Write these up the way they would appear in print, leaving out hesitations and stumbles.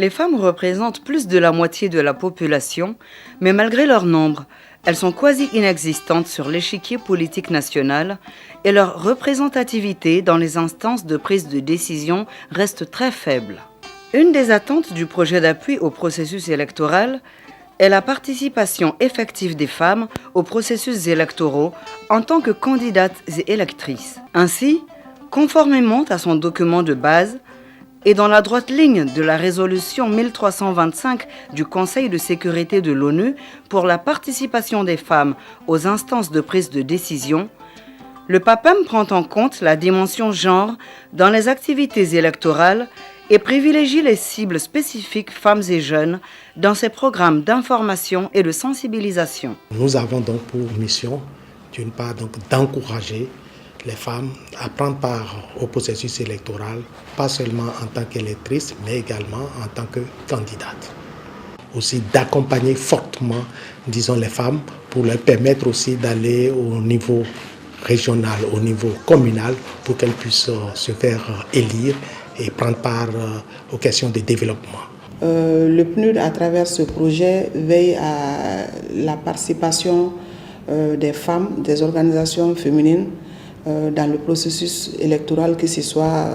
Les femmes représentent plus de la moitié de la population, mais malgré leur nombre, elles sont quasi inexistantes sur l'échiquier politique national et leur représentativité dans les instances de prise de décision reste très faible. Une des attentes du projet d'appui au processus électoral est la participation effective des femmes aux processus électoraux en tant que candidates et électrices. Ainsi, conformément à son document de base, et dans la droite ligne de la résolution 1325 du Conseil de sécurité de l'ONU pour la participation des femmes aux instances de prise de décision, le PAPEM prend en compte la dimension genre dans les activités électorales et privilégie les cibles spécifiques femmes et jeunes dans ses programmes d'information et de sensibilisation. Nous avons donc pour mission, d'une part, d'encourager les femmes à prendre part au processus électoral, pas seulement en tant qu'électrices, mais également en tant que candidates. Aussi d'accompagner fortement, disons, les femmes pour leur permettre aussi d'aller au niveau régional, au niveau communal, pour qu'elles puissent se faire élire et prendre part aux questions de développement. Le PNUD, à travers ce projet, veille à la participation des femmes, des organisations féminines, dans le processus électoral, que ce soit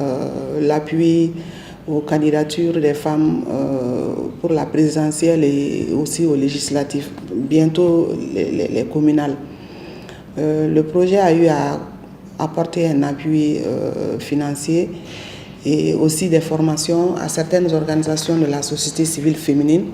l'appui aux candidatures des femmes pour la présidentielle et aussi aux législatives, bientôt les communales. Le projet a eu à apporter un appui financier et aussi des formations à certaines organisations de la société civile féminine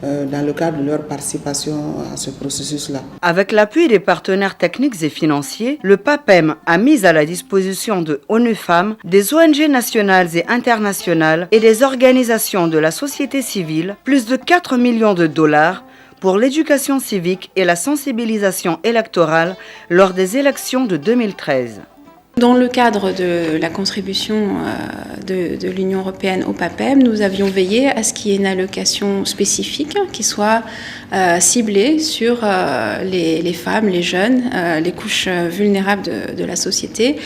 dans le cadre de leur participation à ce processus-là. Avec l'appui des partenaires techniques et financiers, le PAPEM a mis à la disposition de ONU Femmes, des ONG nationales et internationales et des organisations de la société civile plus de 4 millions de dollars pour l'éducation civique et la sensibilisation électorale lors des élections de 2013. Dans le cadre de la contribution de l'Union européenne au PAPEM, nous avions veillé à ce qu'il y ait une allocation spécifique qui soit ciblée sur les femmes, les jeunes, les couches vulnérables de la société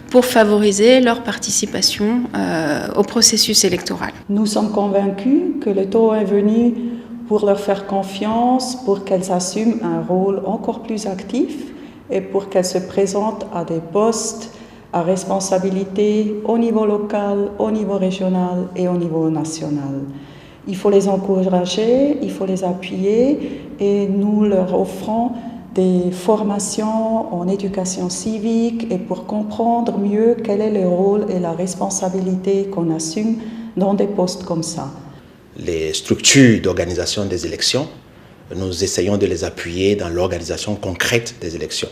pour favoriser leur participation au processus électoral. Nous sommes convaincus que le temps est venu pour leur faire confiance, pour qu'elles assument un rôle encore plus actif et pour qu'elles se présentent à des postes à responsabilité au niveau local, au niveau régional et au niveau national. Il faut les encourager, il faut les appuyer et nous leur offrons des formations en éducation civique et pour comprendre mieux quel est le rôle et la responsabilité qu'on assume dans des postes comme ça. Les structures d'organisation des élections, nous essayons de les appuyer dans l'organisation concrète des élections.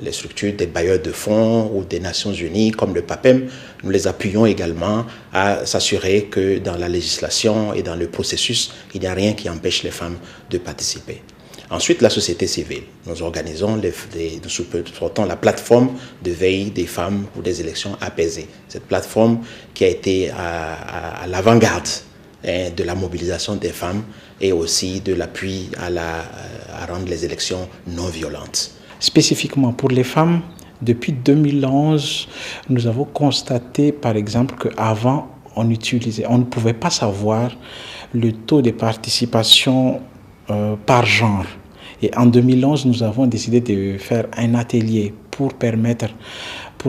Les structures des bailleurs de fonds ou des Nations Unies comme le PAPEM, nous les appuyons également à s'assurer que dans la législation et dans le processus, il n'y a rien qui empêche les femmes de participer. Ensuite, la société civile. Nous organisons, nous supportons la plateforme de veille des femmes pour des élections apaisées. Cette plateforme qui a été à l'avant-garde de la mobilisation des femmes et aussi de l'appui à rendre les élections non violentes. Spécifiquement pour les femmes, depuis 2011, nous avons constaté par exemple qu'avant, on ne pouvait pas savoir le taux de participation par genre. Et en 2011, nous avons décidé de faire un atelier pour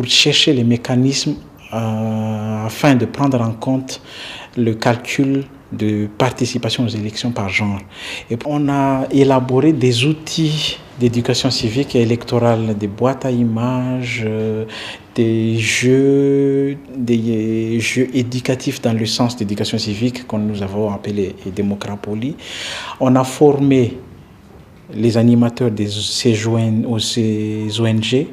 chercher les mécanismes afin de prendre en compte le calcul de participation aux élections par genre. Et on a élaboré des outils d'éducation civique et électorale, des boîtes à images, des jeux éducatifs dans le sens d'éducation civique que nous avons appelé Démocrapolie. On a formé les animateurs de ces ONG,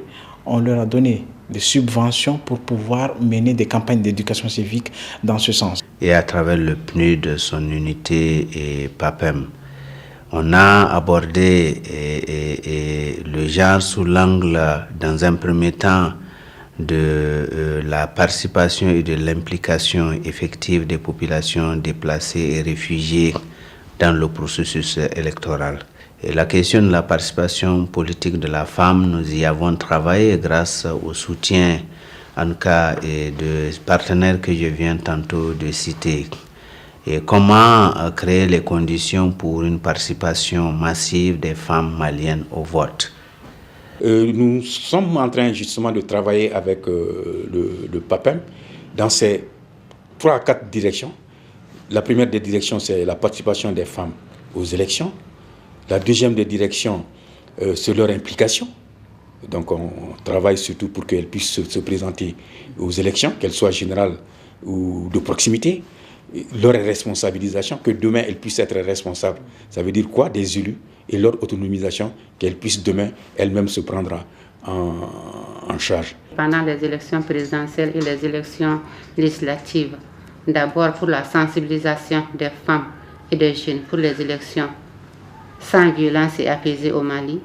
on leur a donné des subventions pour pouvoir mener des campagnes d'éducation civique dans ce sens. Et à travers le PNUD, son unité et PAPEM, on a abordé le genre sous l'angle, dans un premier temps, de la participation et de l'implication effective des populations déplacées et réfugiées dans le processus électoral. Et la question de la participation politique de la femme, nous y avons travaillé grâce au soutien, en cas de partenaires que je viens tantôt de citer. et comment créer les conditions pour une participation massive des femmes maliennes au vote. Nous sommes en train justement de travailler avec le PAPEM dans ces 3 à 4 directions. La première des directions, c'est la participation des femmes aux élections. La deuxième des directions, c'est leur implication. Donc on travaille surtout pour qu'elles puissent se présenter aux élections, qu'elles soient générales ou de proximité. Leur responsabilisation, que demain elles puissent être responsables. Ça veut dire quoi? Des élus, et leur autonomisation, qu'elles puissent demain elles-mêmes se prendre en charge. Pendant les élections présidentielles et les élections législatives, d'abord pour la sensibilisation des femmes et des jeunes pour les élections sans violence et apaisées au Mali,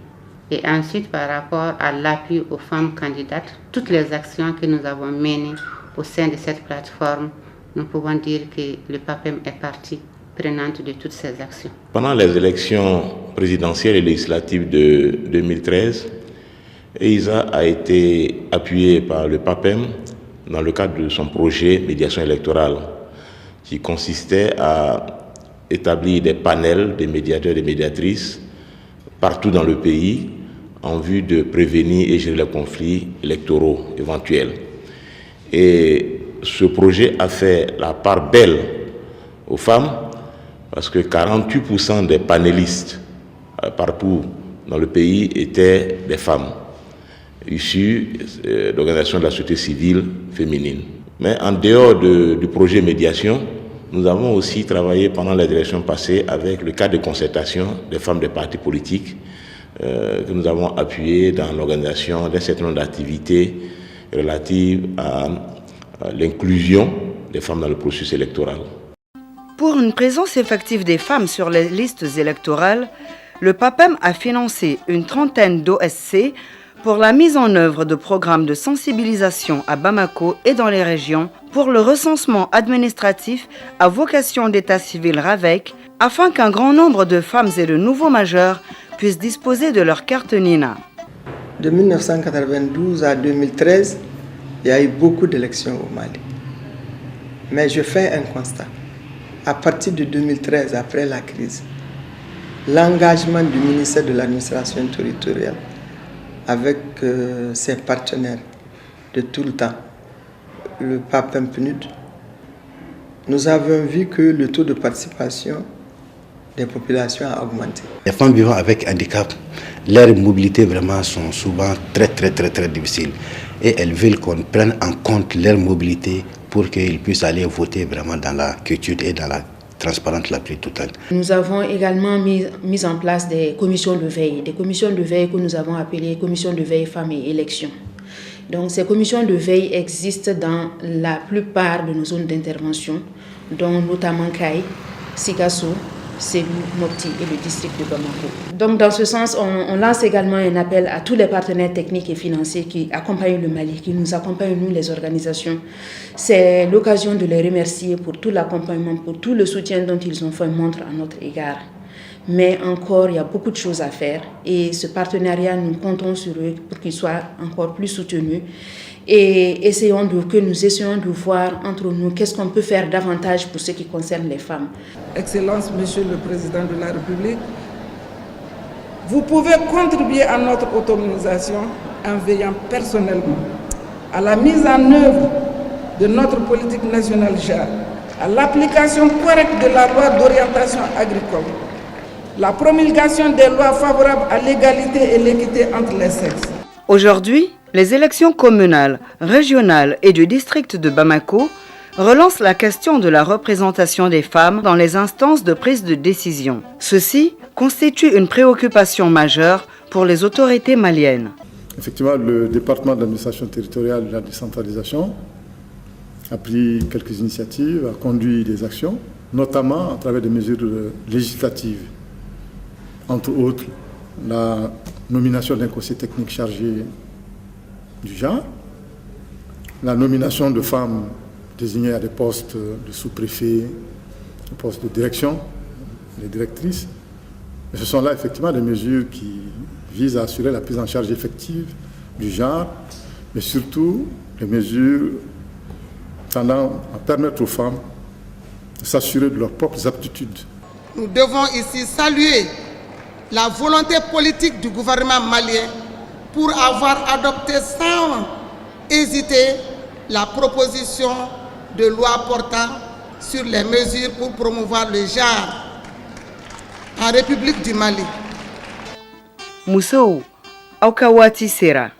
et ensuite par rapport à l'appui aux femmes candidates, toutes les actions que nous avons menées au sein de cette plateforme, nous pouvons dire que le PAPEM est partie prenante de toutes ces actions. Pendant les élections présidentielles et législatives de 2013, EISA a été appuyée par le PAPEM dans le cadre de son projet médiation électorale qui consistait à établir des panels de médiateurs et de médiatrices partout dans le pays en vue de prévenir et gérer les conflits électoraux éventuels. Et ce projet a fait la part belle aux femmes parce que 48% des panélistes partout dans le pays étaient des femmes issues d'organisations de la société civile féminine. Mais en dehors du projet médiation, nous avons aussi travaillé pendant les élections passées avec le cadre de concertation des femmes des partis politiques que nous avons appuyé dans l'organisation d'un certain nombre d'activités relatives à l'inclusion des femmes dans le processus électoral. Pour une présence effective des femmes sur les listes électorales, le PAPEM a financé une trentaine d'OSC pour la mise en œuvre de programmes de sensibilisation à Bamako et dans les régions pour le recensement administratif à vocation d'état civil RAVEC afin qu'un grand nombre de femmes et de nouveaux majeurs puissent disposer de leur carte NINA. De 1992 à 2013, il y a eu beaucoup d'élections au Mali. Mais je fais un constat. À partir de 2013, après la crise, l'engagement du ministère de l'administration territoriale avec ses partenaires de tout le temps, le PAPEM PNUD, nous avons vu que le taux de participation des populations a augmenté. Les femmes vivant avec handicap, leur mobilité vraiment sont souvent très difficiles. Et elles veulent qu'on prenne en compte leur mobilité pour qu'ils puissent aller voter vraiment dans la quiétude et dans la transparence la plus totale. Nous avons également mis en place des commissions de veille que nous avons appelées commissions de veille femmes et élections. Donc ces commissions de veille existent dans la plupart de nos zones d'intervention, dont notamment Kaï, Sikasso, Ségou, Mopti et le district de Bamako. Donc dans ce sens, on lance également un appel à tous les partenaires techniques et financiers qui accompagnent le Mali, qui nous accompagnent, nous les organisations. C'est l'occasion de les remercier pour tout l'accompagnement, pour tout le soutien dont ils ont fait montre à notre égard. Mais encore, il y a beaucoup de choses à faire et ce partenariat, nous comptons sur eux pour qu'il soit encore plus soutenu. Et que nous essayons de voir entre nous qu'est-ce qu'on peut faire davantage pour ce qui concerne les femmes. Excellence, Monsieur le Président de la République, vous pouvez contribuer à notre autonomisation en veillant personnellement à la mise en œuvre de notre politique nationale JAR, à l'application correcte de la loi d'orientation agricole, la promulgation des lois favorables à l'égalité et l'équité entre les sexes. Aujourd'hui, les élections communales, régionales et du district de Bamako relancent la question de la représentation des femmes dans les instances de prise de décision. Ceci constitue une préoccupation majeure pour les autorités maliennes. Effectivement, le département de l'administration territoriale et de la décentralisation a pris quelques initiatives, a conduit des actions, notamment à travers des mesures législatives. Entre autres, la nomination d'un conseil technique chargé du genre, la nomination de femmes désignées à des postes de sous-préfet, des postes de direction, les directrices. Et ce sont là effectivement des mesures qui visent à assurer la prise en charge effective du genre, mais surtout des mesures tendant à permettre aux femmes s'assurer de leurs propres aptitudes. Nous devons ici saluer la volonté politique du gouvernement malien pour avoir adopté sans hésiter la proposition de loi portant sur les mesures pour promouvoir le genre en République du Mali. Musou, Aukawati Sera.